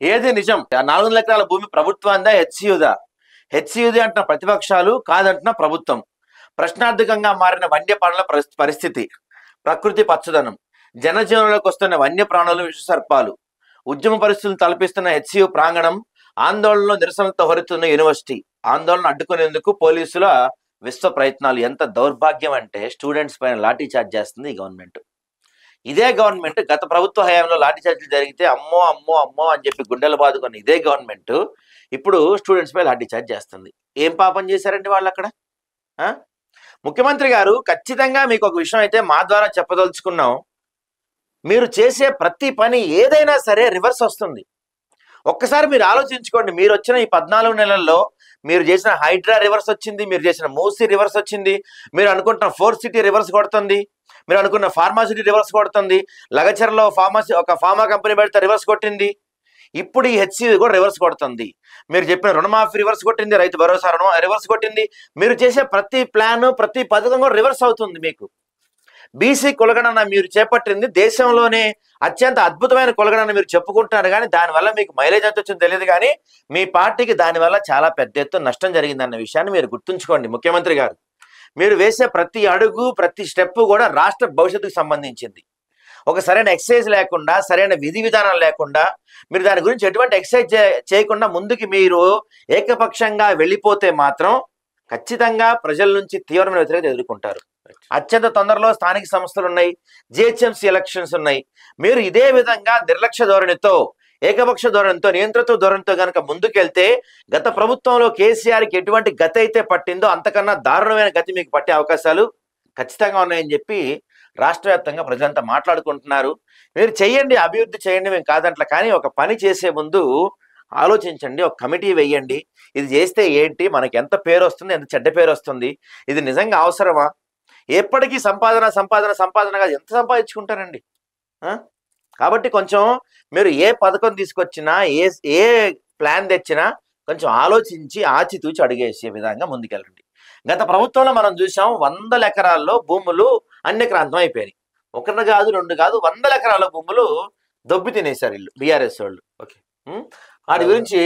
ఏది నిజం? ఆ 400 ఎకరాల భూమి ప్రభుత్వాందా, హెచ్సియుదా? హెచ్సియుది అంటున్న ప్రతిపక్షాలు, కాదంటున్న ప్రభుత్వం. ప్రశ్నార్థకంగా మారిన వన్యప్రాణుల పరిస్థితి, ప్రకృతి పచ్చదనం, జనజీవనంలోకి వస్తున్న వన్యప్రాణులు, విషసర్పాలు, ఉద్యమ పరిస్థితులను తలపిస్తున్న హెచ్సియు ప్రాంగణం, ఆందోళనలో నిరసనలతో హొరుతున్న యూనివర్సిటీ, ఆందోళన అడ్డుకునేందుకు పోలీసుల విశ్వ ప్రయత్నాలు. ఎంత దౌర్భాగ్యం అంటే స్టూడెంట్స్ పైన లాఠీ చార్జ్ చేస్తుంది ఈ గవర్నమెంట్. ఇదే గవర్నమెంట్ గత ప్రభుత్వ హయాంలో లాఠీ చార్జీలు జరిగితే అమ్మో అమ్మో అమ్మో అని చెప్పి గుండెలు బాదుకున్న ఇదే గవర్నమెంట్ ఇప్పుడు స్టూడెంట్స్ పై లాఠీ చార్జ్ చేస్తుంది. ఏం పాపం చేశారండి వాళ్ళు అక్కడ? ముఖ్యమంత్రి గారు, ఖచ్చితంగా మీకు ఒక విషయం అయితే మా ద్వారా చెప్పదలుచుకున్నాం. మీరు చేసే ప్రతి పని ఏదైనా సరే రివర్స్ వస్తుంది. ఒక్కసారి మీరు ఆలోచించుకోండి. మీరు వచ్చిన ఈ 14 నెలల్లో మీరు చేసిన హైడ్రా రివర్స్ వచ్చింది, మీరు చేసిన మూసీ రివర్స్ వచ్చింది, మీరు అనుకుంటున్న ఫోర్త్ సిటీ రివర్స్ కొడుతుంది, మీరు అనుకున్న ఫార్మాసిటీ రివర్స్ కొడుతుంది, లగచర్లో ఒక ఫార్మా కంపెనీ పెడితే రివర్స్ కొట్టింది, ఇప్పుడు ఈ హెచ్సివి కూడా రివర్స్ కొడుతుంది. మీరు చెప్పిన రుణమాఫీ రివర్స్ కొట్టింది, రైతు భరోసా రివర్స్ కొట్టింది. మీరు చేసే ప్రతి ప్లాన్, ప్రతి పథకం కూడా రివర్స్ అవుతుంది. మీకు బీసీ కులగణన మీరు చేపట్టింది దేశంలోనే అత్యంత అద్భుతమైన కులగణన మీరు చెప్పుకుంటున్నారు, కానీ దానివల్ల మీకు మైలేజ్ ఎంత వచ్చిందో తెలియదు, కానీ మీ పార్టీకి దానివల్ల చాలా పెద్ద ఎత్తున నష్టం జరిగిందన్న విషయాన్ని మీరు గుర్తుంచుకోండి. ముఖ్యమంత్రి గారు, మీరు వేసే ప్రతి అడుగు, ప్రతి స్టెప్ కూడా రాష్ట్ర భవిష్యత్తుకు సంబంధించింది. ఒక సరైన ఎక్సర్సైజ్ లేకుండా, సరైన విధి విధానం లేకుండా, మీరు దాని గురించి ఎటువంటి ఎక్సర్సైజ్ చేయకుండా ముందుకు మీరు ఏకపక్షంగా వెళ్ళిపోతే మాత్రం ఖచ్చితంగా ప్రజల నుంచి తీవ్రమైన వ్యతిరేకత ఎదుర్కొంటారు. అత్యంత తొందరలో స్థానిక సంస్థలు ఉన్నాయి, జిహెచ్ఎంసీ ఎలక్షన్స్ ఉన్నాయి. మీరు ఇదే విధంగా నిర్లక్ష్య ధోరణితో, ఏకపక్ష ధోరణితో, నియంత్రిత ధోరణితో కనుక ముందుకెళ్తే గత ప్రభుత్వంలో కేసీఆర్కి ఎటువంటి గతి అయితే పట్టిందో అంతకన్నా దారుణమైన గతి మీకు పట్టే అవకాశాలు ఖచ్చితంగా ఉన్నాయని చెప్పి రాష్ట్ర వ్యాప్తంగా ప్రజలంతా మాట్లాడుకుంటున్నారు. మీరు చేయండి, అభివృద్ధి చేయండి, మేము కాదంట్లా, కానీ ఒక పని చేసే ముందు ఆలోచించండి. ఒక కమిటీ వేయండి. ఇది చేస్తే ఏంటి, మనకి ఎంత పేరు వస్తుంది, ఎంత చెడ్డ పేరు వస్తుంది, ఇది నిజంగా అవసరమా? ఎప్పటికీ సంపాదన సంపాదన సంపాదనగా ఎంత సంపాదించుకుంటారండి? కాబట్టి కొంచెం మీరు ఏ పథకం తీసుకొచ్చినా, ఏ ప్లాన్ తెచ్చినా కొంచెం ఆలోచించి ఆచితూచి అడుగేసే విధంగా ముందుకెళ్ళండి. గత ప్రభుత్వంలో మనం చూసాం, 100 ఎకరాల్లో భూములు అన్యక్రాంతం అయిపోయాయి. 1 కాదు, 2 కాదు, 100 ఎకరాల భూములు దొబ్బి తినేశారు వీళ్ళు, బీఆర్ఎస్ వాళ్ళు. ఓకే, వాటి గురించి